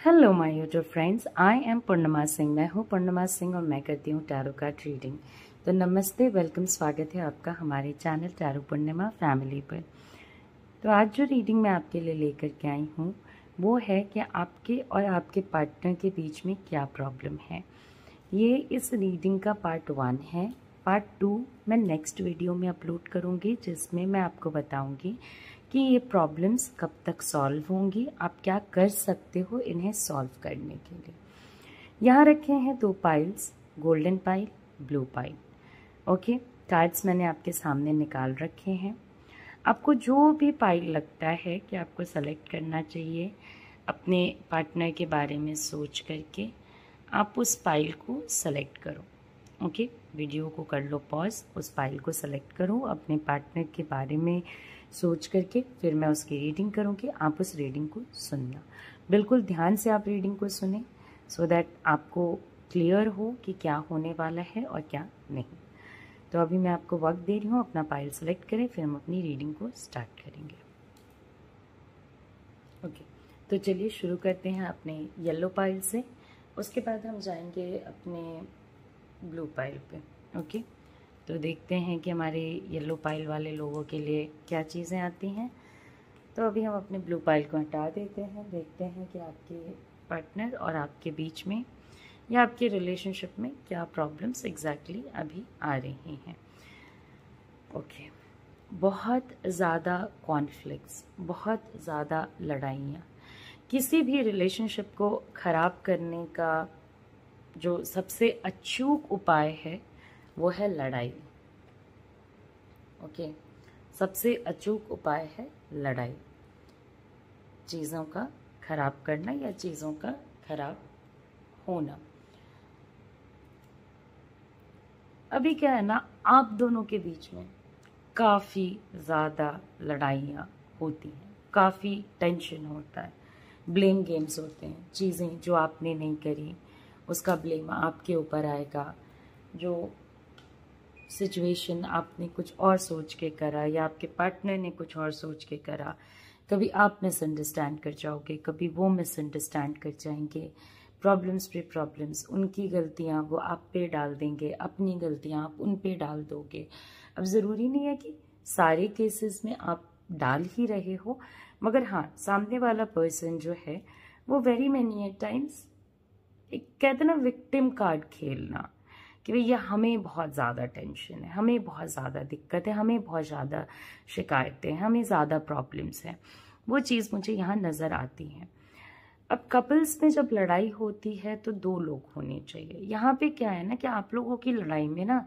Hello my YouTube friends, I am Purnima Singh. मैं हूँ पूर्णिमा सिंह और मैं करती हूँ टैरो कार्ड रीडिंग। तो नमस्ते, वेलकम, स्वागत है आपका हमारे चैनल टैरो पूर्णिमा फैमिली पर। तो आज जो रीडिंग मैं आपके लिए लेकर के आई हूँ वो है कि आपके और आपके पार्टनर के बीच में क्या प्रॉब्लम है। ये इस रीडिंग का पार्ट 1 है। पार्ट 2 मैं नेक्स्ट वीडियो में अपलोड करूँगी, जिसमें मैं आपको बताऊँगी कि ये प्रॉब्लम्स कब तक सॉल्व होंगी, आप क्या कर सकते हो इन्हें सॉल्व करने के लिए। यहाँ रखे हैं 2 piles, golden pile, blue pile. Okay, cards मैंने आपके सामने निकाल रखे हैं। आपको जो भी पाइल लगता है कि आपको सेलेक्ट करना चाहिए, अपने पार्टनर के बारे में सोच करके आप उस पाइल को सेलेक्ट करो। ओके, वीडियो को कर लो पॉज, उस पाइल को सेलेक्ट करो, अपने पार्टनर के बारे में सोच करके फिर मैं उसकी रीडिंग करूँगी। आप उस रीडिंग को सुनना, बिल्कुल ध्यान से आप रीडिंग को सुने, सो दैट आपको क्लियर हो कि क्या होने वाला है और क्या नहीं। तो अभी मैं आपको वक्त दे रही हूँ, अपना पाइल सेलेक्ट करें, फिर हम अपनी रीडिंग को स्टार्ट करेंगे। ओके, तो चलिए शुरू करते हैं अपने येलो पाइल से, उसके बाद हम जाएंगे अपने ब्लू पाइल पे। ओके, तो देखते हैं कि हमारे येलो पाइल वाले लोगों के लिए क्या चीज़ें आती हैं। तो अभी हम अपने ब्लू पाइल को हटा देते हैं, देखते हैं कि आपके पार्टनर और आपके बीच में या आपके रिलेशनशिप में क्या प्रॉब्लम्स एग्जैक्टली अभी आ रही हैं। ओके, बहुत ज़्यादा कॉन्फ्लिक्ट्स, बहुत ज़्यादा लड़ाइयाँ। किसी भी रिलेशनशिप को ख़राब करने का जो सबसे अचूक उपाय है वो है लड़ाई। ओके, सबसे अचूक उपाय है लड़ाई, चीज़ों का खराब करना या चीज़ों का खराब होना। अभी क्या है ना, आप दोनों के बीच में काफ़ी ज़्यादा लड़ाइयाँ होती हैं, काफ़ी टेंशन होता है, ब्लेम गेम्स होते हैं। चीज़ें जो आपने नहीं करी उसका ब्लेम आपके ऊपर आएगा। जो सिचुएशन आपने कुछ और सोच के करा या आपके पार्टनर ने कुछ और सोच के करा, कभी आप मिसअंडरस्टैंड कर जाओगे, कभी वो मिसअंडरस्टैंड कर जाएंगे। प्रॉब्लम्स पे प्रॉब्लम्स, उनकी गलतियां वो आप पे डाल देंगे, अपनी गलतियां आप उन पे डाल दोगे। अब ज़रूरी नहीं है कि सारे केसेस में आप डाल ही रहे हो, मगर हाँ, सामने वाला पर्सन जो है वो वेरी मैनी टाइम्स एक कहते ना विक्टिम कार्ड खेलना, कि भैया हमें बहुत ज़्यादा टेंशन है, हमें बहुत ज़्यादा दिक्कत है, हमें बहुत ज़्यादा शिकायतें, हमें ज़्यादा प्रॉब्लम्स हैं, वो चीज़ मुझे यहाँ नज़र आती है। अब कपल्स में जब लड़ाई होती है तो 2 लोग होने चाहिए। यहाँ पे क्या है ना कि आप लोगों की लड़ाई में ना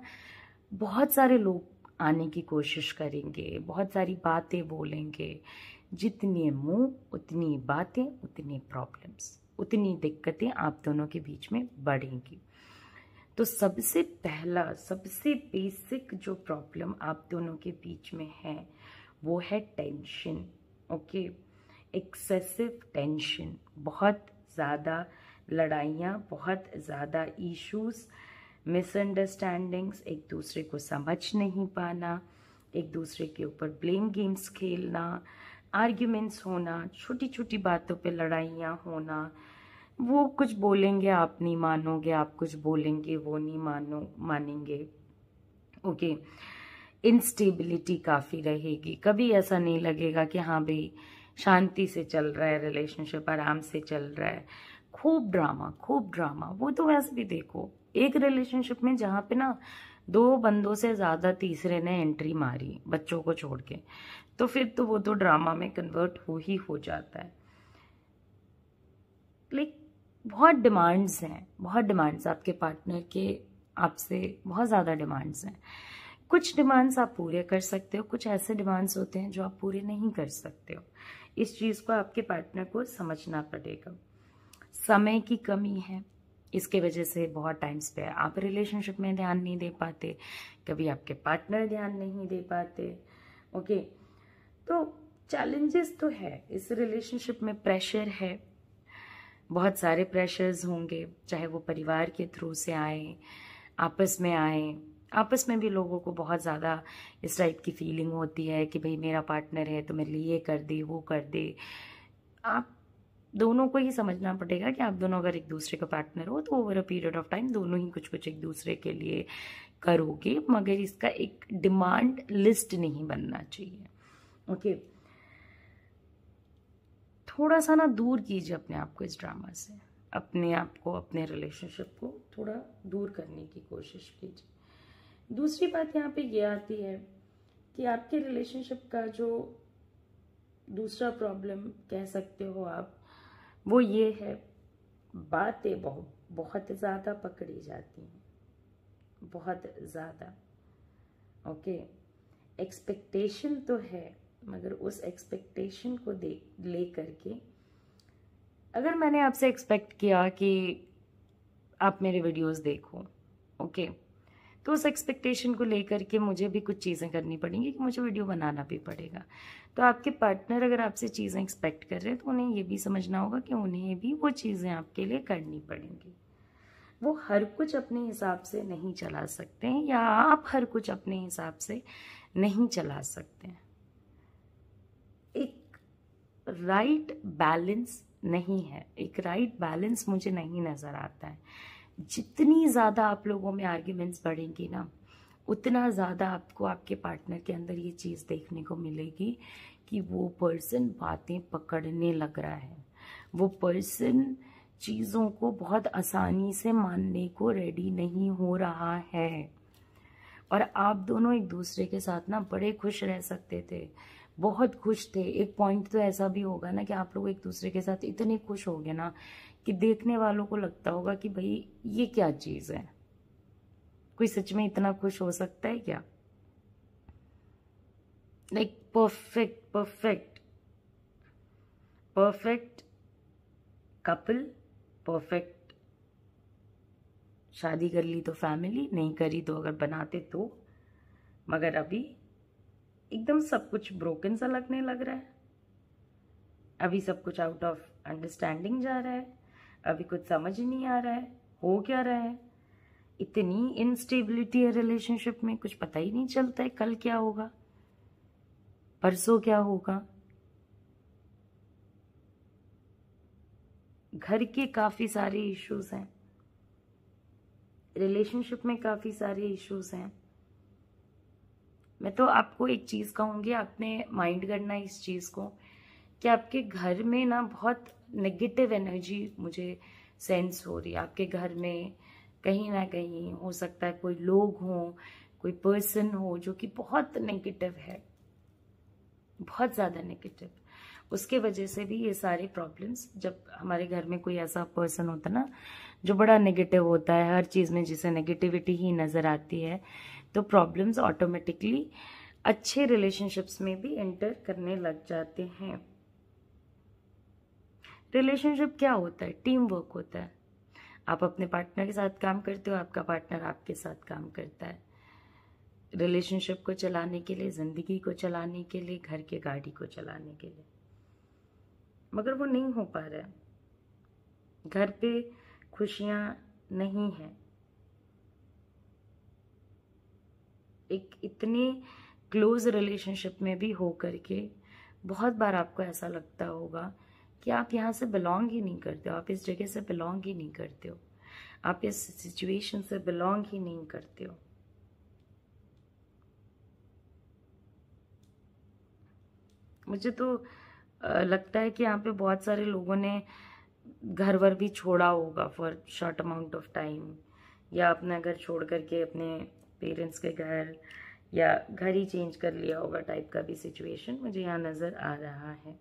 बहुत सारे लोग आने की कोशिश करेंगे, बहुत सारी बातें बोलेंगे। जितने मुंह उतनी बातें, उतनी प्रॉब्लम्स, उतनी दिक्कतें आप दोनों के बीच में बढ़ेंगी। तो सबसे पहला, सबसे बेसिक जो प्रॉब्लम आप दोनों के बीच में है वो है टेंशन। ओके, एक्सेसिव टेंशन, बहुत ज़्यादा लड़ाइयाँ, बहुत ज़्यादा इश्यूज, मिसअंडरस्टैंडिंग्स, एक दूसरे को समझ नहीं पाना, एक दूसरे के ऊपर ब्लेम गेम्स खेलना, आर्ग्यूमेंट्स होना, छोटी छोटी बातों पे लड़ाइयाँ होना। वो कुछ बोलेंगे आप नहीं मानोगे, आप कुछ बोलेंगे वो नहीं मानेंगे। ओके, इंस्टेबिलिटी काफ़ी रहेगी, कभी ऐसा नहीं लगेगा कि हाँ भाई शांति से चल रहा है रिलेशनशिप, आराम से चल रहा है। खूब ड्रामा, खूब ड्रामा। वो तो वैसे भी देखो, एक रिलेशनशिप में जहाँ पे ना 2 बंदों से ज़्यादा तीसरे ने एंट्री मारी बच्चों को छोड़ के, तो फिर तो वो तो ड्रामा में कन्वर्ट हो जाता है। लाइक बहुत डिमांड्स हैं, बहुत डिमांड्स आपके पार्टनर के आपसे, बहुत ज़्यादा डिमांड्स हैं। कुछ डिमांड्स आप पूरे कर सकते हो, कुछ ऐसे डिमांड्स होते हैं जो आप पूरे नहीं कर सकते हो। इस चीज़ को आपके पार्टनर को समझना पड़ेगा। समय की कमी है, इसके वजह से बहुत टाइम्स पे आप रिलेशनशिप में ध्यान नहीं दे पाते, कभी आपके पार्टनर ध्यान नहीं दे पाते। ओके, तो चैलेंजेस तो है इस रिलेशनशिप में, प्रेशर है, बहुत सारे प्रेशर्स होंगे, चाहे वो परिवार के थ्रू से आए, आपस में आए। आपस में भी लोगों को बहुत ज़्यादा इस टाइप की फीलिंग होती है कि भाई मेरा पार्टनर है तो मेरे लिए ये कर दे, वो कर दे। आप दोनों को ही समझना पड़ेगा कि आप दोनों अगर एक दूसरे का पार्टनर हो तो over a period of time दोनों ही कुछ कुछ एक दूसरे के लिए करोगे, मगर इसका एक डिमांड लिस्ट नहीं बनना चाहिए। ओके, थोड़ा सा ना दूर कीजिए अपने आप को इस ड्रामा से, अपने आप को, अपने रिलेशनशिप को थोड़ा दूर करने की कोशिश कीजिए। दूसरी बात यहाँ पे ये आती है कि आपके रिलेशनशिप का जो दूसरा प्रॉब्लम कह सकते हो आप, वो ये है, बातें बहुत ज़्यादा पकड़ी जाती हैं, बहुत ज़्यादा। ओके, एक्सपेक्टेशन तो है, मगर उस एक्सपेक्टेशन को ले करके, अगर मैंने आपसे एक्सपेक्ट किया कि आप मेरे वीडियोस देखो, ओके, तो उस एक्सपेक्टेशन को लेकर के मुझे भी कुछ चीज़ें करनी पड़ेंगी कि मुझे वीडियो बनाना भी पड़ेगा। तो आपके पार्टनर अगर आपसे चीज़ें एक्सपेक्ट कर रहे हैं तो उन्हें ये भी समझना होगा कि उन्हें भी वो चीज़ें आपके लिए करनी पड़ेंगी। वो हर कुछ अपने हिसाब से नहीं चला सकते हैं, या आप हर कुछ अपने हिसाब से नहीं चला सकते हैं। एक राइट बैलेंस नहीं है, एक राइट बैलेंस मुझे नहीं नज़र आता है। जितनी ज़्यादा आप लोगों में आर्ग्यूमेंट्स बढ़ेंगी ना, उतना ज़्यादा आपको आपके पार्टनर के अंदर ये चीज़ देखने को मिलेगी कि वो पर्सन बातें पकड़ने लग रहा है, वो पर्सन चीज़ों को बहुत आसानी से मानने को रेडी नहीं हो रहा है। और आप दोनों एक दूसरे के साथ ना बड़े खुश रह सकते थे, बहुत खुश थे। एक पॉइंट तो ऐसा भी होगा ना कि आप लोग एक दूसरे के साथ इतने खुश हो गए ना कि देखने वालों को लगता होगा कि भाई ये क्या चीज़ है, कोई सच में इतना खुश हो सकता है क्या? Like perfect perfect perfect couple, perfect शादी कर ली तो फैमिली, नहीं करी तो अगर बनाते तो, मगर अभी एकदम सब कुछ ब्रोकन सा लगने लग रहा है। अभी सब कुछ आउट ऑफ अंडरस्टैंडिंग जा रहा है, अभी कुछ समझ ही नहीं आ रहा है हो क्या रहा है। इतनी इनस्टेबिलिटी है रिलेशनशिप में, कुछ पता ही नहीं चलता है कल क्या होगा, परसों क्या होगा। घर के काफी सारे इश्यूज हैं, रिलेशनशिप में काफी सारे इश्यूज हैं। मैं तो आपको एक चीज कहूंगी, आपने माइंड करना इस चीज को कि आपके घर में ना बहुत नेगेटिव एनर्जी मुझे सेंस हो रही है। आपके घर में कहीं ना कहीं हो सकता है कोई लोग हों, कोई पर्सन हो जो कि बहुत नेगेटिव है, बहुत ज़्यादा नेगेटिव। उसके वजह से भी ये सारे प्रॉब्लम्स, जब हमारे घर में कोई ऐसा पर्सन होता है ना जो बड़ा नेगेटिव होता है, हर चीज़ में जिसे नेगेटिविटी ही नज़र आती है, तो प्रॉब्लम्स ऑटोमेटिकली अच्छे रिलेशनशिप्स में भी एंटर करने लग जाते हैं। रिलेशनशिप क्या होता है? टीम वर्क होता है। आप अपने पार्टनर के साथ काम करते हो, आपका पार्टनर आपके साथ काम करता है। रिलेशनशिप को चलाने के लिए, जिंदगी को चलाने के लिए, घर के गाड़ी को चलाने के लिए, मगर वो नहीं हो पा रहा है। घर पे खुशियां नहीं है। एक इतने क्लोज रिलेशनशिप में भी हो करके बहुत बार आपको ऐसा लगता होगा कि आप यहाँ से बिलोंग ही नहीं करते हो, आप इस जगह से बिलोंग ही नहीं करते हो, आप इस सिचुएशन से बिलोंग ही नहीं करते हो। मुझे तो लगता है कि यहाँ पे बहुत सारे लोगों ने घर वर भी छोड़ा होगा for short amount of time, या अपना घर छोड़ करके अपने पेरेंट्स के घर, या घर ही चेंज कर लिया होगा टाइप का भी सिचुएशन मुझे यहाँ नज़र आ रहा है।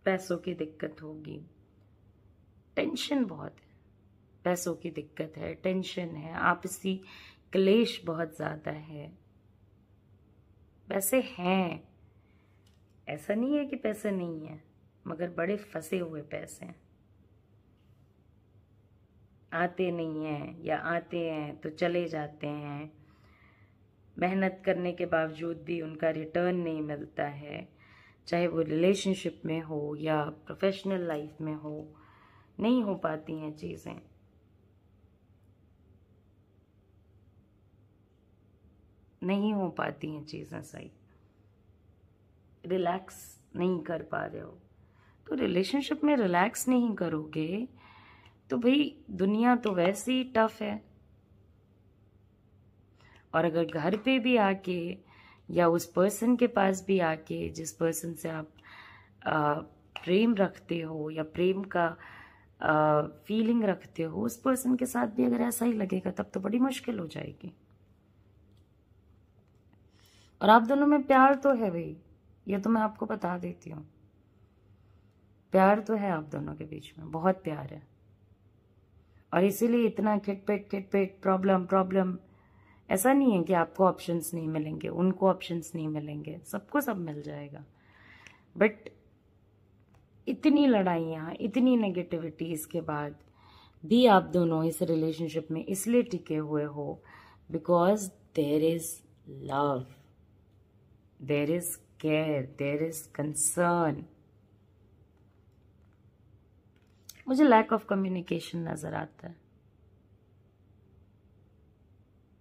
पैसों की दिक्कत होगी, टेंशन बहुत है, पैसों की दिक्कत है, टेंशन है, आपसी क्लेश बहुत ज़्यादा है। पैसे हैं, ऐसा नहीं है कि पैसे नहीं है, मगर बड़े फंसे हुए पैसे हैं। आते नहीं हैं, या आते हैं तो चले जाते हैं, मेहनत करने के बावजूद भी उनका रिटर्न नहीं मिलता है, चाहे वो रिलेशनशिप में हो या प्रोफेशनल लाइफ में हो, नहीं हो पाती हैं चीज़ें। नहीं हो पाती हैं चीज़ें सही। रिलैक्स नहीं कर पा रहे हो, तो रिलेशनशिप में रिलैक्स नहीं करोगे तो भाई दुनिया तो वैसे ही टफ है। और अगर घर पे भी आके या उस पर्सन के पास भी आके जिस पर्सन से आप प्रेम रखते हो या प्रेम का फीलिंग रखते हो, उस पर्सन के साथ भी अगर ऐसा ही लगेगा तब तो बड़ी मुश्किल हो जाएगी। और आप दोनों में प्यार तो है भाई, ये तो मैं आपको बता देती हूँ, प्यार तो है आप दोनों के बीच में, बहुत प्यार है। और इसीलिए इतना खिटपिट प्रॉब्लम प्रॉब्लम। ऐसा नहीं है कि आपको ऑप्शंस नहीं मिलेंगे, उनको ऑप्शंस नहीं मिलेंगे, सबको सब मिल जाएगा। बट इतनी लड़ाइयाँ, इतनी नेगेटिविटीज के बाद भी आप दोनों इस रिलेशनशिप में इसलिए टिके हुए हो because there is love, there is care, there is concern. मुझे लैक ऑफ कम्युनिकेशन नजर आता है।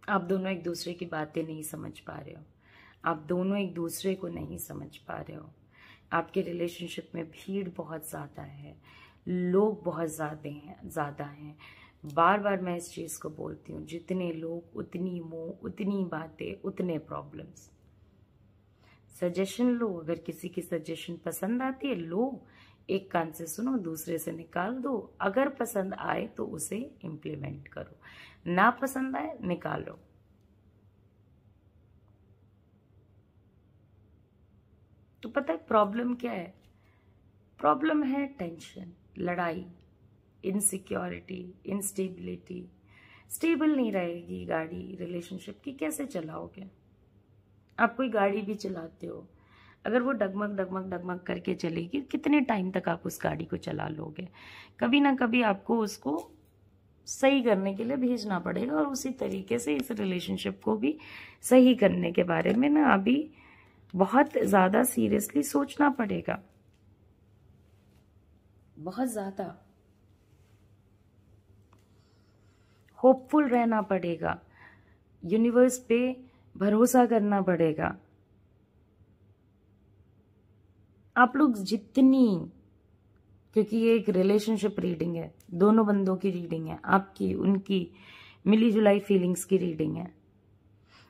आप दोनों एक दूसरे की बातें नहीं समझ पा रहे हो, आप दोनों एक दूसरे को नहीं समझ पा रहे हो। आपके रिलेशनशिप में भीड़ बहुत ज़्यादा है, लोग बहुत ज़्यादा हैं। बार बार मैं इस चीज़ को बोलती हूँ, जितने लोग उतनी मुंह, उतनी बातें, उतने प्रॉब्लम्स। सजेशन लो, अगर किसी की सजेशन पसंद आती है लो, एक कान से सुनो, दूसरे से निकाल दो। अगर पसंद आए तो उसे इम्प्लीमेंट करो, ना पसंद आए निकालो। तो पता है प्रॉब्लम क्या है? प्रॉब्लम है टेंशन, लड़ाई, इनसिक्योरिटी, इंस्टेबिलिटी। स्टेबल नहीं रहेगी गाड़ी रिलेशनशिप की, कैसे चलाओगे? आप कोई गाड़ी भी चलाते हो, अगर वो डगमग डगमग डगमग करके चलेगी, कितने टाइम तक आप उस गाड़ी को चला लोगे? कभी ना कभी आपको उसको सही करने के लिए भेजना पड़ेगा। और उसी तरीके से इस रिलेशनशिप को भी सही करने के बारे में ना अभी बहुत ज़्यादा सीरियसली सोचना पड़ेगा, बहुत ज़्यादा होपफुल रहना पड़ेगा, यूनिवर्स पे भरोसा करना पड़ेगा। आप लोग जितनी, क्योंकि ये एक रिलेशनशिप रीडिंग है, दोनों बंदों की रीडिंग है, आपकी उनकी मिली जुलाई फीलिंग्स की रीडिंग है।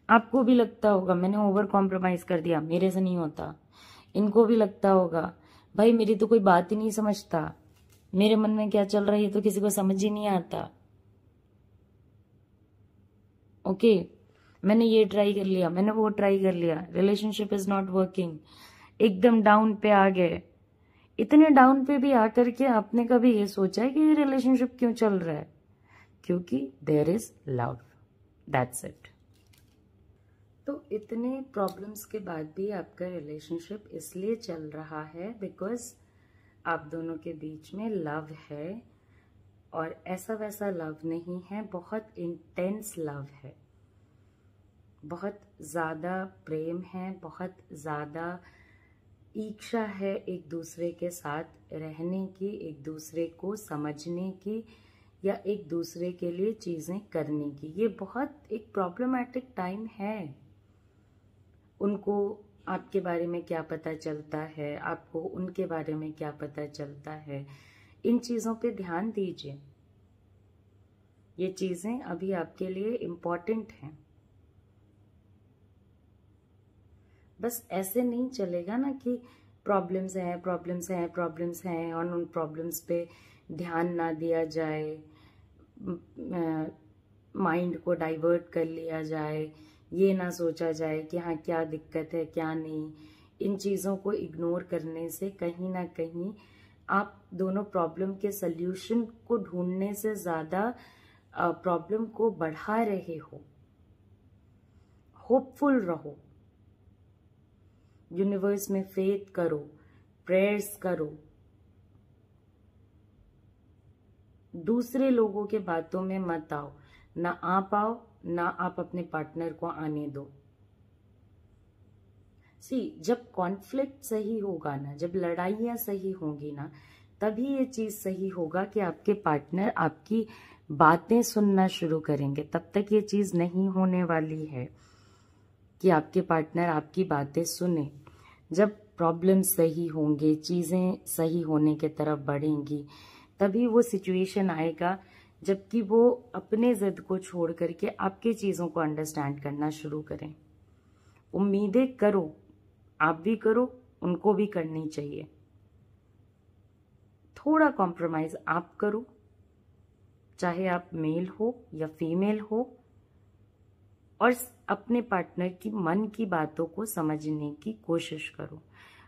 आपको भी लगता होगा मैंने ओवर कॉम्प्रोमाइज कर दिया, मेरे से नहीं होता। इनको भी लगता होगा भाई मेरी तो कोई बात ही नहीं समझता, मेरे मन में क्या चल रहा है ये तो किसी को समझ ही नहीं आता। ओके, मैंने ये ट्राई कर लिया, मैंने वो ट्राई कर लिया, रिलेशनशिप इज नॉट वर्किंग। एकदम डाउन पे आ गए। इतने डाउन पे भी आकर के आपने कभी ये सोचा है कि ये रिलेशनशिप क्यों चल रहा है? क्योंकि there is love, that's it. तो इतने प्रॉब्लम्स के बाद भी आपका रिलेशनशिप इसलिए चल रहा है बिकॉज आप दोनों के बीच में लव है। और ऐसा वैसा लव नहीं है, बहुत इंटेंस लव है, बहुत ज़्यादा प्रेम है, बहुत ज़्यादा इच्छा है एक दूसरे के साथ रहने की, एक दूसरे को समझने की, या एक दूसरे के लिए चीज़ें करने की। ये बहुत एक प्रॉब्लमैटिक टाइम है। उनको आपके बारे में क्या पता चलता है, आपको उनके बारे में क्या पता चलता है, इन चीज़ों पे ध्यान दीजिए। ये चीज़ें अभी आपके लिए इम्पॉर्टेंट हैं। बस ऐसे नहीं चलेगा ना कि प्रॉब्लम्स हैं प्रॉब्लम्स हैं प्रॉब्लम्स हैं और उन प्रॉब्लम्स पे ध्यान ना दिया जाए, माइंड को डाइवर्ट कर लिया जाए, ये ना सोचा जाए कि हाँ क्या दिक्कत है क्या नहीं। इन चीज़ों को इग्नोर करने से कहीं ना कहीं आप दोनों प्रॉब्लम के सल्यूशन को ढूंढने से ज़्यादा प्रॉब्लम को बढ़ा रहे हो। होपफुल रहो, यूनिवर्स में फेथ करो, प्रेयर्स करो, दूसरे लोगों के बातों में मत आओ, ना आप आओ ना आप अपने पार्टनर को आने दो। जब कॉन्फ्लिक्ट सही होगा ना, जब लड़ाइयाँ सही होंगी ना, तभी ये चीज सही होगा कि आपके पार्टनर आपकी बातें सुनना शुरू करेंगे। तब तक ये चीज नहीं होने वाली है कि आपके पार्टनर आपकी बातें सुने। जब प्रॉब्लम सही होंगे, चीज़ें सही होने की तरफ बढ़ेंगी, तभी वो सिचुएशन आएगा जबकि वो अपने ज़िद को छोड़ करके आपके चीज़ों को अंडरस्टैंड करना शुरू करें। उम्मीदें करो, आप भी करो, उनको भी करनी चाहिए। थोड़ा कॉम्प्रोमाइज़ आप करो, चाहे आप मेल हो या फीमेल हो, और अपने पार्टनर की मन की बातों को समझने की कोशिश करो।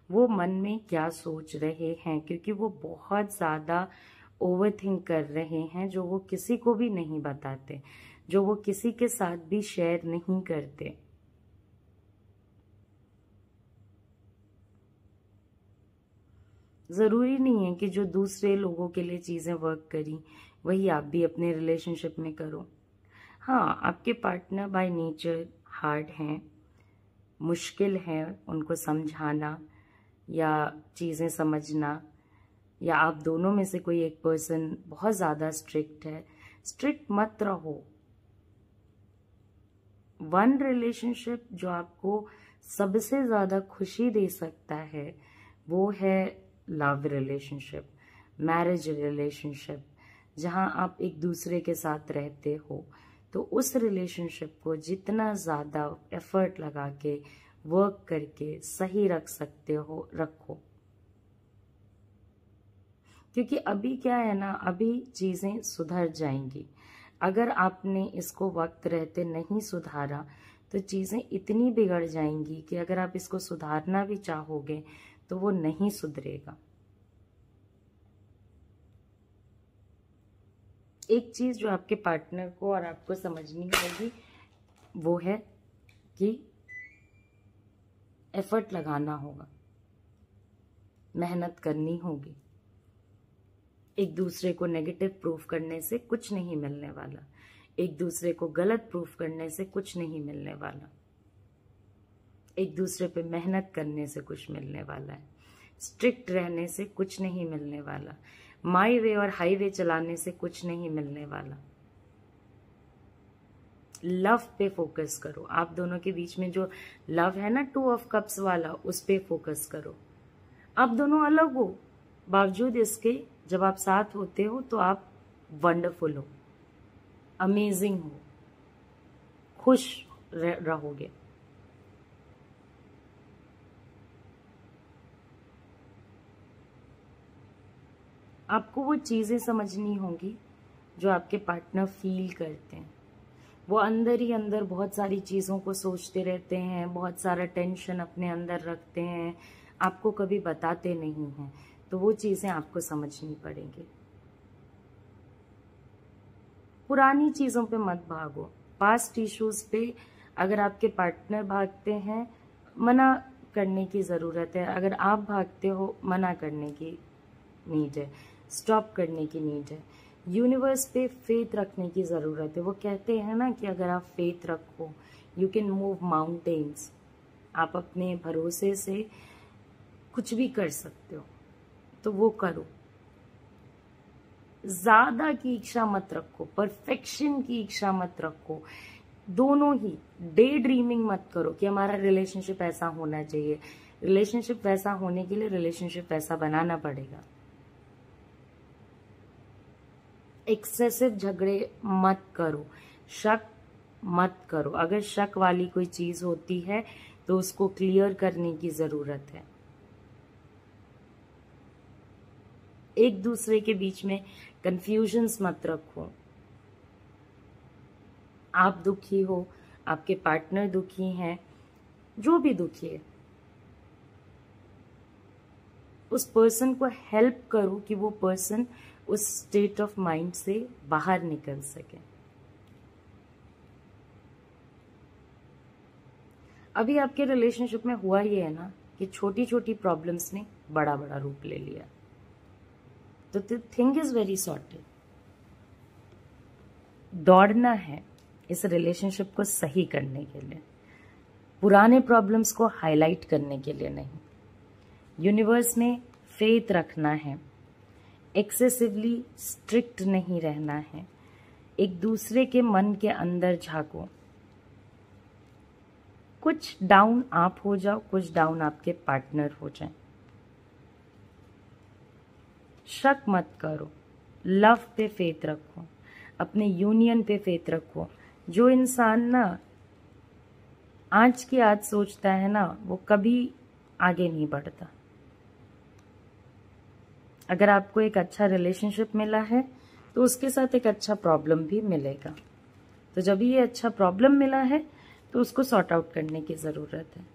वो मन में क्या सोच रहे हैं, क्योंकि वो बहुत ज़्यादा ओवरथिंक कर रहे हैं, जो वो किसी को भी नहीं बताते, जो वो किसी के साथ भी शेयर नहीं करते। ज़रूरी नहीं है कि जो दूसरे लोगों के लिए चीज़ें वर्क करी वही आप भी अपने रिलेशनशिप में करो। हाँ, आपके पार्टनर बाय नेचर हार्ड हैं, मुश्किल है उनको समझाना या चीज़ें समझना, या आप दोनों में से कोई एक पर्सन बहुत ज़्यादा स्ट्रिक्ट है। स्ट्रिक्ट मत रहो। वन रिलेशनशिप जो आपको सबसे ज़्यादा खुशी दे सकता है वो है लव रिलेशनशिप, मैरिज रिलेशनशिप, जहाँ आप एक दूसरे के साथ रहते हो। तो उस रिलेशनशिप को जितना ज़्यादा एफर्ट लगा के वर्क करके सही रख सकते हो रखो, क्योंकि अभी क्या है ना, अभी चीज़ें सुधर जाएंगी। अगर आपने इसको वक्त रहते नहीं सुधारा तो चीज़ें इतनी बिगड़ जाएंगी कि अगर आप इसको सुधारना भी चाहोगे तो वो नहीं सुधरेगा। एक चीज़ जो आपके पार्टनर को और आपको समझनी होगी वो है कि एफर्ट लगाना होगा, मेहनत करनी होगी। एक दूसरे को नेगेटिव प्रूफ करने से कुछ नहीं मिलने वाला, एक दूसरे को गलत प्रूफ करने से कुछ नहीं मिलने वाला, एक दूसरे पे मेहनत करने से कुछ मिलने वाला है, स्ट्रिक्ट रहने से कुछ नहीं मिलने वाला, माई वे और हाईवे चलाने से कुछ नहीं मिलने वाला। लव पे फोकस करो। आप दोनों के बीच में जो लव है ना, 2 ऑफ कप्स वाला, उस पे फोकस करो। आप दोनों अलग हो, बावजूद इसके जब आप साथ होते हो तो आप वंडरफुल हो, अमेजिंग हो, खुश रहोगे। आपको वो चीज़ें समझनी होंगी जो आपके पार्टनर फील करते हैं। वो अंदर ही अंदर बहुत सारी चीज़ों को सोचते रहते हैं, बहुत सारा टेंशन अपने अंदर रखते हैं, आपको कभी बताते नहीं हैं, तो वो चीज़ें आपको समझनी पड़ेंगी। पुरानी चीज़ों पे मत भागो। पास्ट इश्यूज पे अगर आपके पार्टनर भागते हैं, मना करने की ज़रूरत है। अगर आप भागते हो, मना करने की नीड है, स्टॉप करने की नीड है। यूनिवर्स पे फेथ रखने की ज़रूरत है। वो कहते हैं ना कि अगर आप फेथ रखो यू कैन मूव माउंटेन्स। आप अपने भरोसे से कुछ भी कर सकते हो, तो वो करो। ज़्यादा की इच्छा मत रखो, परफेक्शन की इच्छा मत रखो। दोनों ही डे ड्रीमिंग मत करो कि हमारा रिलेशनशिप ऐसा होना चाहिए। रिलेशनशिप वैसा होने के लिए रिलेशनशिप वैसा बनाना पड़ेगा। एक्सेसिव झगड़े मत करो, शक मत करो। अगर शक वाली कोई चीज होती है तो उसको क्लियर करने की जरूरत है। एक दूसरे के बीच में कंफ्यूजन्स मत रखो। आप दुखी हो, आपके पार्टनर दुखी हैं, जो भी दुखी है, उस पर्सन को हेल्प करो कि वो पर्सन उस स्टेट ऑफ माइंड से बाहर निकल सके। अभी आपके रिलेशनशिप में हुआ ये है ना कि छोटी छोटी प्रॉब्लम्स ने बड़ा बड़ा रूप ले लिया, तो the thing is very sorted. दौड़ना है इस रिलेशनशिप को सही करने के लिए, पुराने प्रॉब्लम्स को हाईलाइट करने के लिए नहीं। यूनिवर्स में फेथ रखना है, एक्सेसिवली स्ट्रिक्ट नहीं रहना है, एक दूसरे के मन के अंदर झांको, कुछ डाउन आप हो जाओ, कुछ डाउन आपके पार्टनर हो जाए। शक मत करो, लव पे फेथ रखो, अपने यूनियन पे फेथ रखो। जो इंसान ना आज की आज सोचता है ना, वो कभी आगे नहीं बढ़ता। अगर आपको एक अच्छा रिलेशनशिप मिला है तो उसके साथ एक अच्छा प्रॉब्लम भी मिलेगा। तो जब ये अच्छा प्रॉब्लम मिला है तो उसको सॉर्ट आउट करने की ज़रूरत है।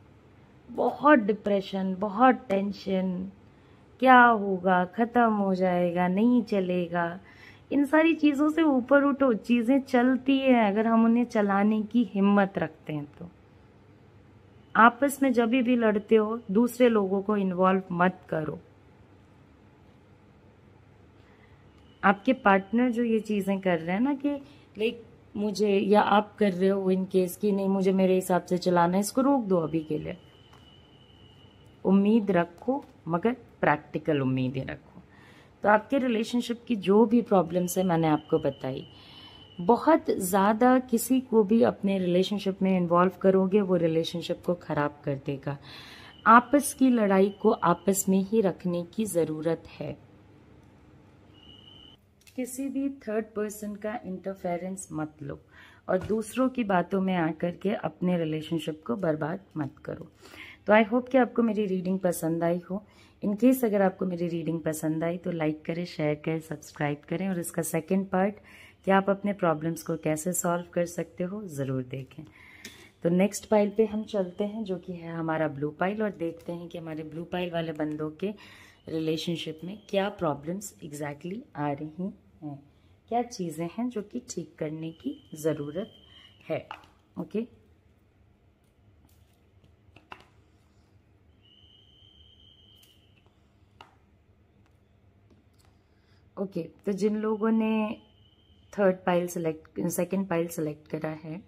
बहुत डिप्रेशन, बहुत टेंशन, क्या होगा, ख़त्म हो जाएगा, नहीं चलेगा, इन सारी चीज़ों से ऊपर उठो। चीज़ें चलती हैं अगर हम उन्हें चलाने की हिम्मत रखते हैं तो। आपस में जब भी लड़ते हो दूसरे लोगों को इन्वॉल्व मत करो। आपके पार्टनर जो ये चीज़ें कर रहे हैं ना कि लाइक मुझे, या आप कर रहे हो इन केस की नहीं मुझे मेरे हिसाब से चलाना है, इसको रोक दो अभी के लिए। उम्मीद रखो मगर प्रैक्टिकल उम्मीदें रखो। तो आपके रिलेशनशिप की जो भी प्रॉब्लम्स है मैंने आपको बताई। बहुत ज़्यादा किसी को भी अपने रिलेशनशिप में इन्वॉल्व करोगे वो रिलेशनशिप को ख़राब कर देगा। आपस की लड़ाई को आपस में ही रखने की ज़रूरत है। किसी भी थर्ड पर्सन का इंटरफेरेंस मत लो और दूसरों की बातों में आकर के अपने रिलेशनशिप को बर्बाद मत करो। तो आई होप कि आपको मेरी रीडिंग पसंद आई हो। इन केस अगर आपको मेरी रीडिंग पसंद आई तो लाइक करें, शेयर करें, सब्सक्राइब करें और इसका सेकंड पार्ट कि आप अपने प्रॉब्लम्स को कैसे सॉल्व कर सकते हो ज़रूर देखें। तो नेक्स्ट पाइल पे हम चलते हैं जो कि है हमारा ब्लू पाइल, और देखते हैं कि हमारे ब्लू पाइल वाले बंदों के रिलेशनशिप में क्या प्रॉब्लम्स एग्जैक्टली आ रही हैं, क्या चीज़ें हैं जो कि ठीक करने की ज़रूरत है। Okay, okay. तो जिन लोगों ने सेकंड पाइल सेलेक्ट करा है,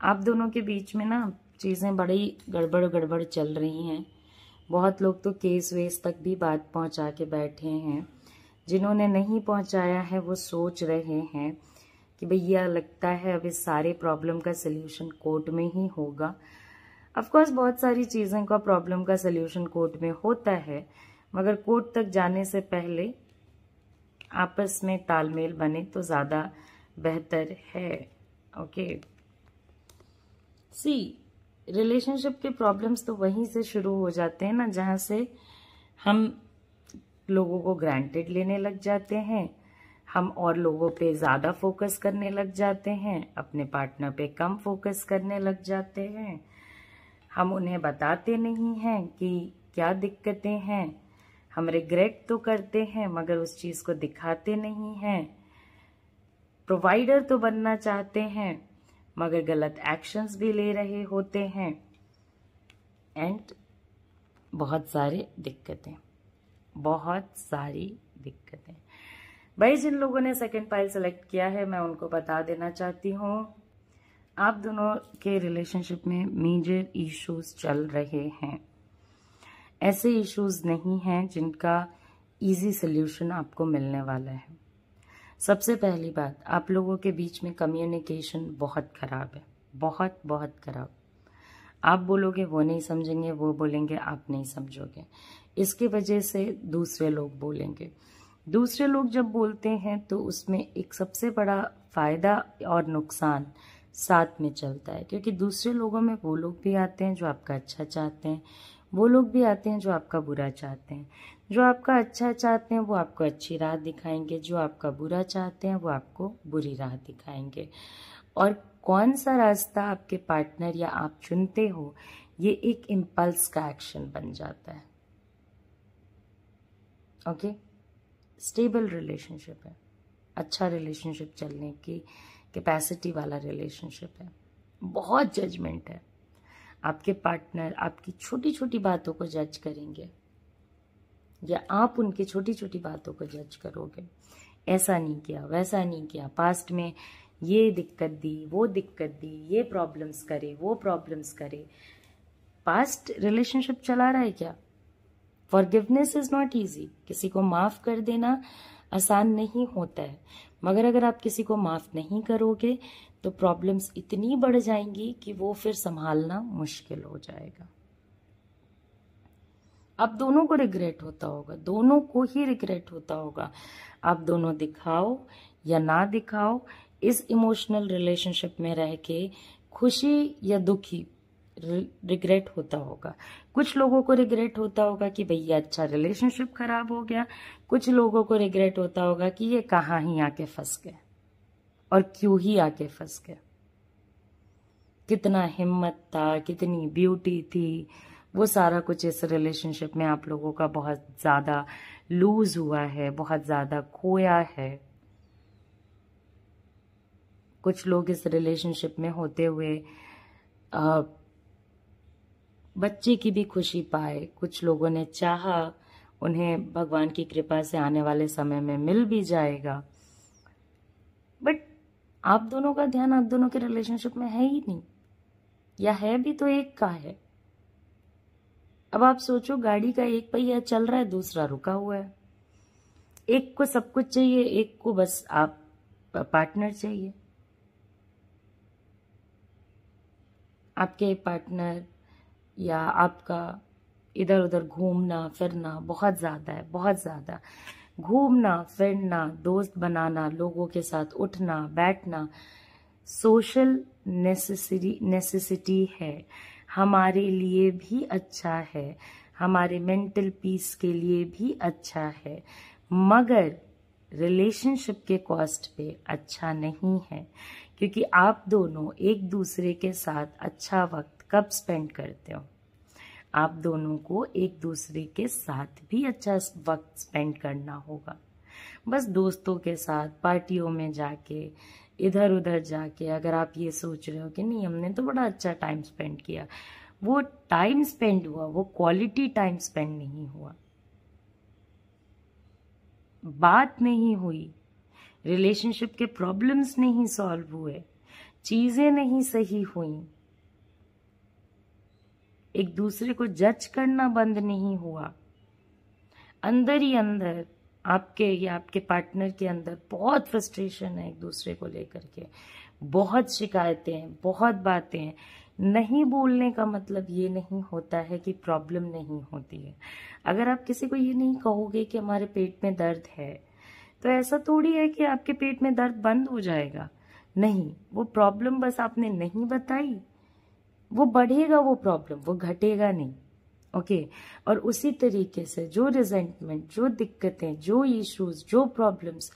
आप दोनों के बीच में ना चीज़ें बड़ी गड़बड़ चल रही हैं। बहुत लोग तो केस वेस तक भी बात पहुंचा के बैठे हैं। जिन्होंने नहीं पहुंचाया है वो सोच रहे हैं कि भैया लगता है अब इस सारे प्रॉब्लम का सल्यूशन कोर्ट में ही होगा। ऑफ कोर्स बहुत सारी चीज़ों का प्रॉब्लम का सल्यूशन कोर्ट में होता है, मगर कोर्ट तक जाने से पहले आपस में तालमेल बने तो ज़्यादा बेहतर है। ओके, सी रिलेशनशिप के प्रॉब्लम्स तो वहीं से शुरू हो जाते हैं ना जहाँ से हम लोगों को ग्रांटेड लेने लग जाते हैं, हम और लोगों पे ज़्यादा फोकस करने लग जाते हैं, अपने पार्टनर पे कम फोकस करने लग जाते हैं, हम उन्हें बताते नहीं हैं कि क्या दिक्कतें हैं, हम रिग्रेट तो करते हैं मगर उस चीज़ को दिखाते नहीं हैं, प्रोवाइडर तो बनना चाहते हैं मगर गलत एक्शंस भी ले रहे होते हैं, एंड बहुत सारी दिक्कतें। भाई जिन लोगों ने सेकंड पाइल सेलेक्ट किया है मैं उनको बता देना चाहती हूँ, आप दोनों के रिलेशनशिप में मेजर इश्यूज चल रहे हैं। ऐसे इश्यूज नहीं हैं जिनका इजी सल्यूशन आपको मिलने वाला है। सबसे पहली बात, आप लोगों के बीच में कम्युनिकेशन बहुत खराब है, बहुत खराब। आप बोलोगे वो नहीं समझेंगे, वो बोलेंगे आप नहीं समझोगे। इसकी वजह से दूसरे लोग बोलेंगे। दूसरे लोग जब बोलते हैं तो उसमें एक सबसे बड़ा फायदा और नुकसान साथ में चलता है, क्योंकि दूसरे लोगों में वो लोग भी आते हैं जो आपका अच्छा चाहते हैं, वो लोग भी आते हैं जो आपका बुरा चाहते हैं। जो आपका अच्छा चाहते हैं वो आपको अच्छी राह दिखाएंगे, जो आपका बुरा चाहते हैं वो आपको बुरी राह दिखाएंगे। और कौन सा रास्ता आपके पार्टनर या आप चुनते हो ये एक इम्पल्स का एक्शन बन जाता है। ओके, स्टेबल रिलेशनशिप है, अच्छा रिलेशनशिप चलने की कैपेसिटी वाला रिलेशनशिप है। बहुत जजमेंट है। आपके पार्टनर आपकी छोटी छोटी बातों को जज करेंगे या आप उनकी छोटी छोटी बातों को जज करोगे। ऐसा नहीं किया, वैसा नहीं किया, पास्ट में ये दिक्कत दी, वो दिक्कत दी, ये प्रॉब्लम्स करे, वो प्रॉब्लम्स करे। पास्ट रिलेशनशिप चला रहा है क्या? फॉरगिवनेस इज नॉट ईजी, किसी को माफ कर देना आसान नहीं होता है, मगर अगर आप किसी को माफ नहीं करोगे तो प्रॉब्लम्स इतनी बढ़ जाएंगी कि वो फिर संभालना मुश्किल हो जाएगा। आप दोनों को रिग्रेट होता होगा, दोनों को ही रिग्रेट होता होगा। आप दोनों दिखाओ या ना दिखाओ, इस इमोशनल रिलेशनशिप में रह के खुशी या दुखी रिग्रेट होता होगा। कुछ लोगों को रिग्रेट होता होगा कि भैया अच्छा रिलेशनशिप खराब हो गया, कुछ लोगों को रिग्रेट होता होगा कि ये कहाँ ही आके फंस गए और क्यों ही आके फंस गए। कितना हिम्मत था, कितनी ब्यूटी थी, वो सारा कुछ इस रिलेशनशिप में आप लोगों का बहुत ज्यादा लूज हुआ है, बहुत ज्यादा खोया है। कुछ लोग इस रिलेशनशिप में होते हुए बच्चे की भी खुशी पाए, कुछ लोगों ने चाहा, उन्हें भगवान की कृपा से आने वाले समय में मिल भी जाएगा, बट आप दोनों का ध्यान आप दोनों के रिलेशनशिप में है ही नहीं, या है भी तो एक का है। अब आप सोचो, गाड़ी का एक पहिया चल रहा है, दूसरा रुका हुआ है। एक को सब कुछ चाहिए, एक को बस आप पार्टनर चाहिए। आपके पार्टनर या आपका इधर उधर घूमना फिरना बहुत ज्यादा है, बहुत ज्यादा। घूमना फिरना, दोस्त बनाना, लोगों के साथ उठना बैठना सोशल नेसेसिटी है, हमारे लिए भी अच्छा है, हमारे मेंटल पीस के लिए भी अच्छा है, मगर रिलेशनशिप के कॉस्ट पे अच्छा नहीं है। क्योंकि आप दोनों एक दूसरे के साथ अच्छा वक्त कब स्पेंड करते हो? आप दोनों को एक दूसरे के साथ भी अच्छा वक्त स्पेंड करना होगा। बस दोस्तों के साथ पार्टियों में जाके इधर उधर जाके अगर आप ये सोच रहे हो कि नहीं हमने तो बड़ा अच्छा टाइम स्पेंड किया, वो टाइम स्पेंड हुआ, वो क्वालिटी टाइम स्पेंड नहीं हुआ। बात नहीं हुई, रिलेशनशिप के प्रॉब्लम्स नहीं सॉल्व हुए, चीजें नहीं सही हुई, एक दूसरे को जज करना बंद नहीं हुआ। अंदर ही अंदर आपके या आपके पार्टनर के अंदर बहुत फ्रस्ट्रेशन है एक दूसरे को लेकर के, बहुत शिकायतें हैं, बहुत बातें हैं। नहीं बोलने का मतलब ये नहीं होता है कि प्रॉब्लम नहीं होती है। अगर आप किसी को ये नहीं कहोगे कि हमारे पेट में दर्द है, तो ऐसा थोड़ी है कि आपके पेट में दर्द बंद हो जाएगा। नहीं, वो प्रॉब्लम बस आपने नहीं बताई, वो बढ़ेगा, वो प्रॉब्लम वो घटेगा नहीं। ओके और उसी तरीके से जो रिजेंटमेंट, जो दिक्कतें, जो इश्यूज, जो प्रॉब्लम्स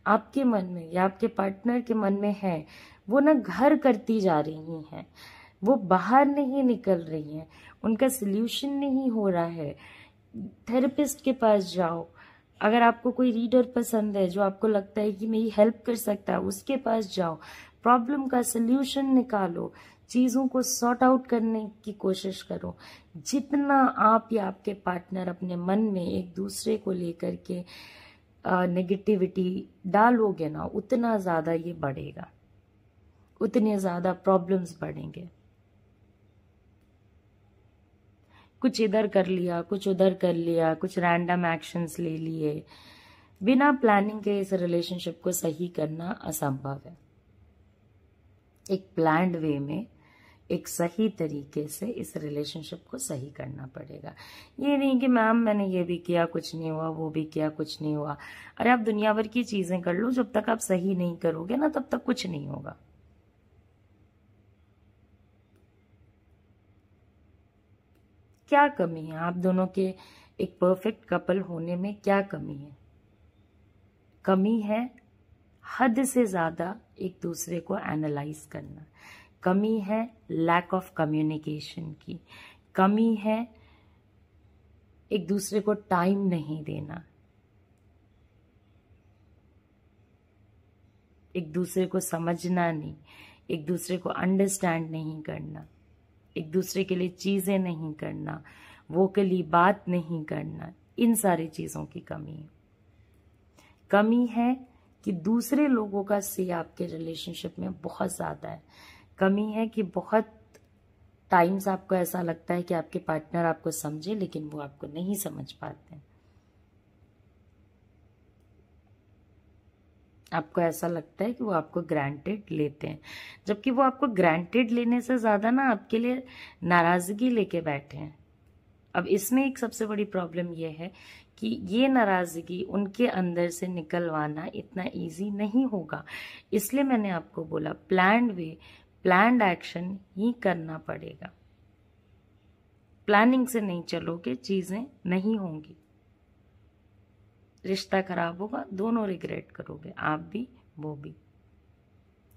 आपके मन में या आपके पार्टनर के मन में है, वो ना घर करती जा रही हैं, वो बाहर नहीं निकल रही हैं, उनका सल्यूशन नहीं हो रहा है। थेरेपिस्ट के पास जाओ, अगर आपको कोई रीडर पसंद है जो आपको लगता है कि मेरी हेल्प कर सकता है, उसके पास जाओ, प्रॉब्लम का सल्यूशन निकालो, चीजों को सॉर्ट आउट करने की कोशिश करो। जितना आप या आपके पार्टनर अपने मन में एक दूसरे को लेकर के नेगेटिविटी डालोगे ना, उतना ज्यादा ये बढ़ेगा, उतने ज्यादा प्रॉब्लम्स बढ़ेंगे। कुछ इधर कर लिया, कुछ उधर कर लिया, कुछ रैंडम एक्शंस ले लिए, बिना प्लानिंग के इस रिलेशनशिप को सही करना असंभव है। एक प्लान्ड वे में, एक सही तरीके से इस रिलेशनशिप को सही करना पड़ेगा। ये नहीं कि मैम मैंने ये भी किया कुछ नहीं हुआ, वो भी किया कुछ नहीं हुआ। अरे आप दुनिया भर की चीजें कर लो, जब तक आप सही नहीं करोगे ना तब तक कुछ नहीं होगा। क्या कमी है आप दोनों के एक परफेक्ट कपल होने में? क्या कमी है? कमी है हद से ज्यादा एक दूसरे को एनालाइज करना, कमी है लैक ऑफ कम्युनिकेशन की, कमी है एक दूसरे को टाइम नहीं देना, एक दूसरे को समझना नहीं, एक दूसरे को अंडरस्टैंड नहीं करना, एक दूसरे के लिए चीजें नहीं करना, वोकली बात नहीं करना, इन सारी चीजों की कमी है। कमी है कि दूसरे लोगों का से आपके रिलेशनशिप में बहुत ज्यादा है। कमी है कि बहुत टाइम्स आपको ऐसा लगता है कि आपके पार्टनर आपको समझे, लेकिन वो आपको नहीं समझ पाते हैं। आपको ऐसा लगता है कि वो आपको ग्रांटेड लेते हैं, जबकि वो आपको ग्रांटेड लेने से ज्यादा ना आपके लिए नाराजगी लेके बैठे हैं। अब इसमें एक सबसे बड़ी प्रॉब्लम यह है कि ये नाराजगी उनके अंदर से निकलवाना इतना इजी नहीं होगा। इसलिए मैंने आपको बोला प्लान्ड वे, प्लान्ड एक्शन ही करना पड़ेगा। प्लानिंग से नहीं चलोगे, चीजें नहीं होंगी, रिश्ता खराब होगा, दोनों रिग्रेट करोगे, आप भी वो भी।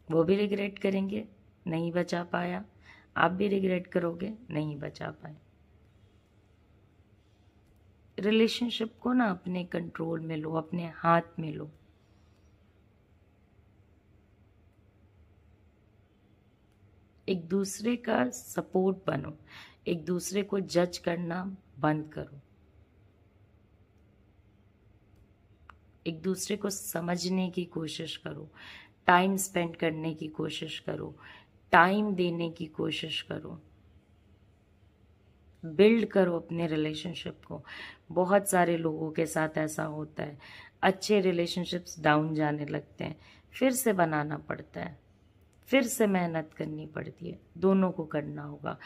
वो भी रिग्रेट करेंगे, नहीं बचा पाया, आप भी रिग्रेट करोगे, नहीं बचा पाए। रिलेशनशिप को ना अपने कंट्रोल में लो, अपने हाथ में लो। एक दूसरे का सपोर्ट बनो, एक दूसरे को जज करना बंद करो, एक दूसरे को समझने की कोशिश करो, टाइम स्पेंड करने की कोशिश करो, टाइम देने की कोशिश करो, बिल्ड करो अपने रिलेशनशिप को। बहुत सारे लोगों के साथ ऐसा होता है, अच्छे रिलेशनशिप्स डाउन जाने लगते हैं, फिर से बनाना पड़ता है, फिर से मेहनत करनी पड़ती है, दोनों को करना होगा।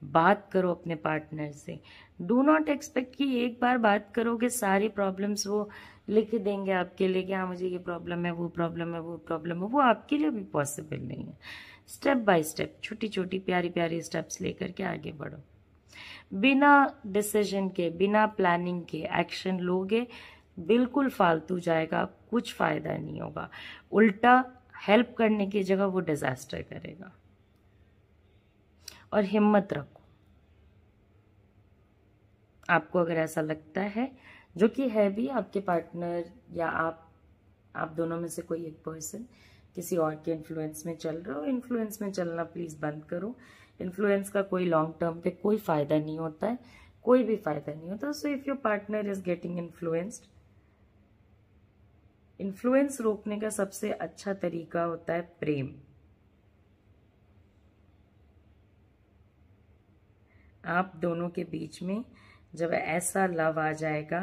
बात करो अपने पार्टनर से। डू नॉट एक्सपेक्ट कि एक बार बात करोगे सारी प्रॉब्लम्स वो लिख देंगे आपके लिए कि हाँ मुझे ये प्रॉब्लम है, वो प्रॉब्लम है, वो प्रॉब्लम है। वो आपके लिए भी पॉसिबल नहीं है। स्टेप बाय स्टेप, छोटी छोटी प्यारी प्यारी स्टेप्स लेकर के आगे बढ़ो। बिना डिसीजन के, बिना प्लानिंग के एक्शन लोगे, बिल्कुल फालतू जाएगा, कुछ फायदा नहीं होगा। उल्टा हेल्प करने की जगह वो डिजास्टर करेगा। और हिम्मत रखो। आपको अगर ऐसा लगता है, जो कि है भी, आपके पार्टनर या आप दोनों में से कोई एक पर्सन किसी और के इन्फ्लुएंस में चल रहे हो, इन्फ्लुएंस में चलना प्लीज बंद करो। इन्फ्लुएंस का कोई लॉन्ग टर्म पे कोई फायदा नहीं होता है, कोई भी फायदा नहीं होता। So if your partner is getting influenced, influence रोकने का सबसे अच्छा तरीका होता है प्रेम। आप दोनों के बीच में जब ऐसा लव आ जाएगा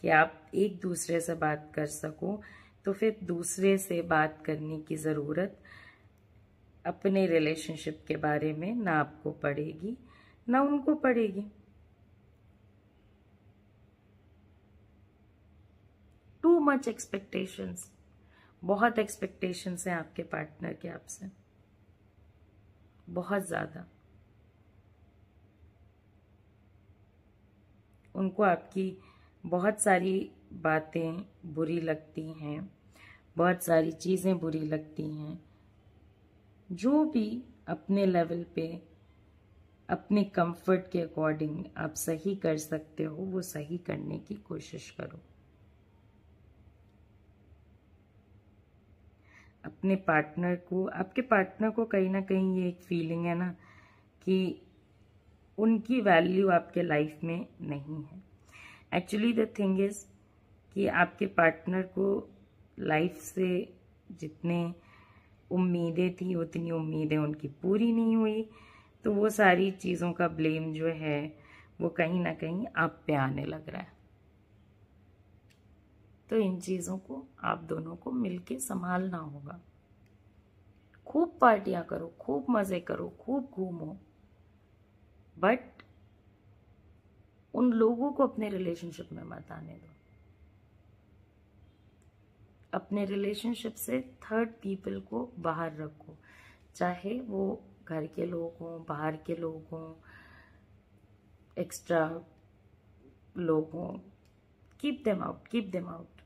कि आप एक दूसरे से बात कर सको, तो फिर दूसरे से बात करने की जरूरत अपने रिलेशनशिप के बारे में ना आपको पड़ेगी ना उनको पड़ेगी। टू मच एक्सपेक्टेशंस, बहुत एक्सपेक्टेशंस हैं आपके पार्टनर के आपसे, बहुत ज्यादा। उनको आपकी बहुत सारी बातें बुरी लगती हैं, बहुत सारी चीजें बुरी लगती हैं। जो भी अपने लेवल पे, अपने कंफर्ट के अकॉर्डिंग आप सही कर सकते हो, वो सही करने की कोशिश करो। अपने पार्टनर को, आपके पार्टनर को कहीं ना कहीं ये एक फीलिंग है ना कि उनकी वैल्यू आपके लाइफ में नहीं है। एक्चुअली द थिंग इज कि आपके पार्टनर को लाइफ से जितने उम्मीदें थी, उतनी उम्मीदें उनकी पूरी नहीं हुई, तो वो सारी चीज़ों का ब्लेम जो है वो कहीं ना कहीं आप पे आने लग रहा है। तो इन चीज़ों को आप दोनों को मिलके संभालना होगा। खूब पार्टियां करो, खूब मजे करो, खूब घूमो, बट उन लोगों को अपने रिलेशनशिप में मत आने दो। अपने रिलेशनशिप से थर्ड पीपल को बाहर रखो, चाहे वो घर के लोग हों, बाहर के लोग हों, एक्स्ट्रा लोग हों। Keep them out, keep them out.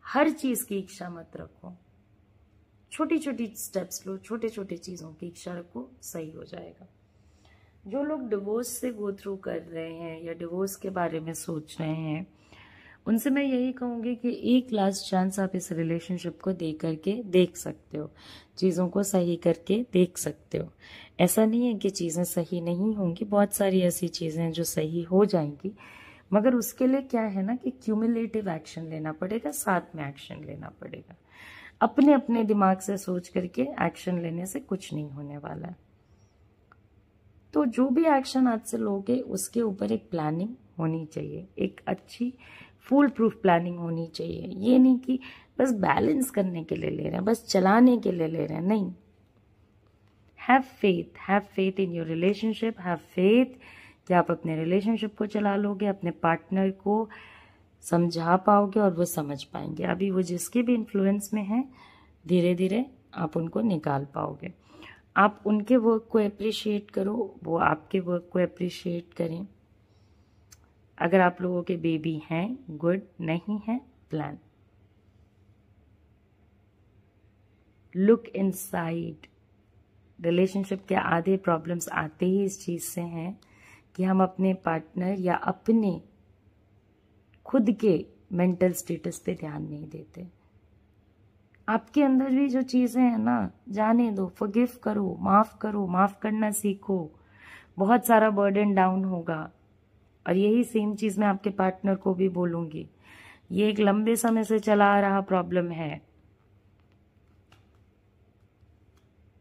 हर चीज की इच्छा मत रखो, छोटी छोटी स्टेप्स लो, छोटे छोटे चीजों की इच्छा रखो, सही हो जाएगा। जो लोग डिवोर्स से गो थ्रू कर रहे हैं या डिवोर्स के बारे में सोच रहे हैं, उनसे मैं यही कहूंगी कि एक लास्ट चांस आप इस रिलेशनशिप को दे करके देख सकते हो, चीज़ों को सही करके देख सकते हो। ऐसा नहीं है कि चीज़ें सही नहीं होंगी, बहुत सारी ऐसी चीज़ें हैं जो सही हो जाएंगी, मगर उसके लिए क्या है ना कि क्यूमुलेटिव एक्शन लेना पड़ेगा, साथ में एक्शन लेना पड़ेगा। अपने अपने दिमाग से सोच करके एक्शन लेने से कुछ नहीं होने वाला है। तो जो भी एक्शन आज से लोगे उसके ऊपर एक प्लानिंग होनी चाहिए, एक अच्छी फुल प्रूफ प्लानिंग होनी चाहिए। ये नहीं कि बस बैलेंस करने के लिए ले रहे हैं, बस चलाने के लिए ले रहे हैं, नहीं। Have faith in your relationship, have faith कि आप अपने रिलेशनशिप को चला लोगे, अपने पार्टनर को समझा पाओगे और वो समझ पाएंगे। अभी वो जिसके भी इन्फ्लुएंस में है, धीरे धीरे आप उनको निकाल पाओगे। आप उनके वर्क को अप्रिशिएट करो, वो आपके वर्क को अप्रिशिएट करें। अगर आप लोगों के बेबी हैं, गुड, नहीं है, प्लान। Look inside. रिलेशनशिप के आधे प्रॉब्लम्स आते ही इस चीज से हैं कि हम अपने पार्टनर या अपने खुद के मेंटल स्टेटस पे ध्यान नहीं देते। आपके अंदर भी जो चीजें हैं ना, जाने दो, फॉरगिव करो, माफ करना सीखो। बहुत सारा बर्डन डाउन होगा। और यही सेम चीज मैं आपके पार्टनर को भी बोलूंगी। ये एक लंबे समय से चला आ रहा प्रॉब्लम है।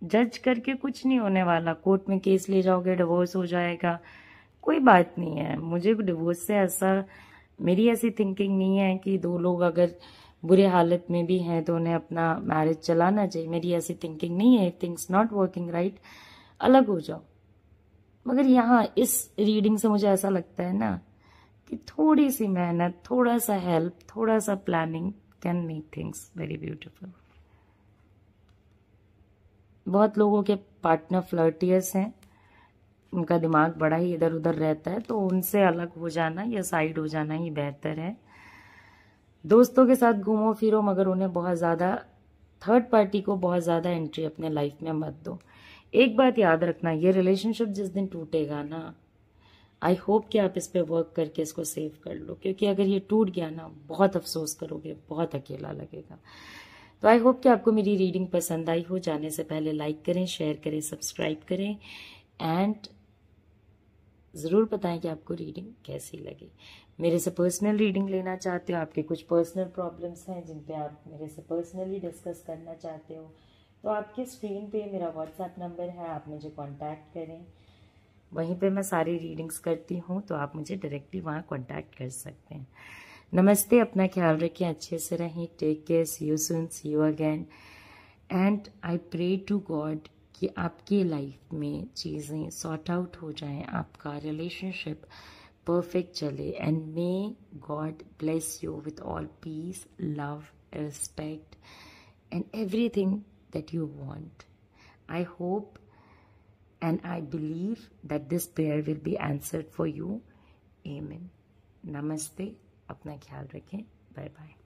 जज करके कुछ नहीं होने वाला। कोर्ट में केस ले जाओगे, डिवोर्स हो जाएगा, कोई बात नहीं है। मुझे डिवोर्स से ऐसा, मेरी ऐसी थिंकिंग नहीं है कि दो लोग अगर बुरे हालत में भी हैं तो उन्हें अपना मैरिज चलाना चाहिए। मेरी ऐसी थिंकिंग नहीं है। थिंग्स नॉट वर्किंग राइट, अलग हो जाओ। मगर यहाँ इस रीडिंग से मुझे ऐसा लगता है ना कि थोड़ी सी मेहनत, थोड़ा सा हेल्प, थोड़ा सा planning can make things very beautiful. बहुत लोगों के पार्टनर फ्लर्टियस हैं, उनका दिमाग बड़ा ही इधर उधर रहता है, तो उनसे अलग हो जाना या साइड हो जाना ही बेहतर है। दोस्तों के साथ घूमो फिरो, मगर उन्हें बहुत ज़्यादा, थर्ड पार्टी को बहुत ज़्यादा एंट्री अपने लाइफ में मत दो। एक बात याद रखना, ये रिलेशनशिप जिस दिन टूटेगा ना, आई होप कि आप इस पे वर्क करके इसको सेव कर लो, क्योंकि अगर ये टूट गया ना, बहुत अफसोस करोगे, बहुत अकेला लगेगा। तो आई होप कि आपको मेरी रीडिंग पसंद आई हो। जाने से पहले लाइक करें, शेयर करें, सब्सक्राइब करें एंड ज़रूर बताएं कि आपको रीडिंग कैसी लगी। मेरे से पर्सनल रीडिंग लेना चाहते हो, आपके कुछ पर्सनल प्रॉब्लम्स हैं जिन पे आप मेरे से पर्सनली डिस्कस करना चाहते हो, तो आपके स्क्रीन पे मेरा व्हाट्सएप नंबर है, आप मुझे कांटेक्ट करें। वहीं पे मैं सारी रीडिंग्स करती हूँ, तो आप मुझे डायरेक्टली वहाँ कांटेक्ट कर सकते हैं। नमस्ते, अपना ख्याल रखें, अच्छे से रहें, take care, see you soon, see you again. And I pray to God कि आपकी लाइफ में चीज़ें सॉर्ट आउट हो जाएं, आपका रिलेशनशिप परफेक्ट चले, and may God bless you with all peace, love, respect and everything that you want. I hope and I believe that this prayer will be answered for you. Amen. Namaste. अपना ख्याल रखें. Bye bye.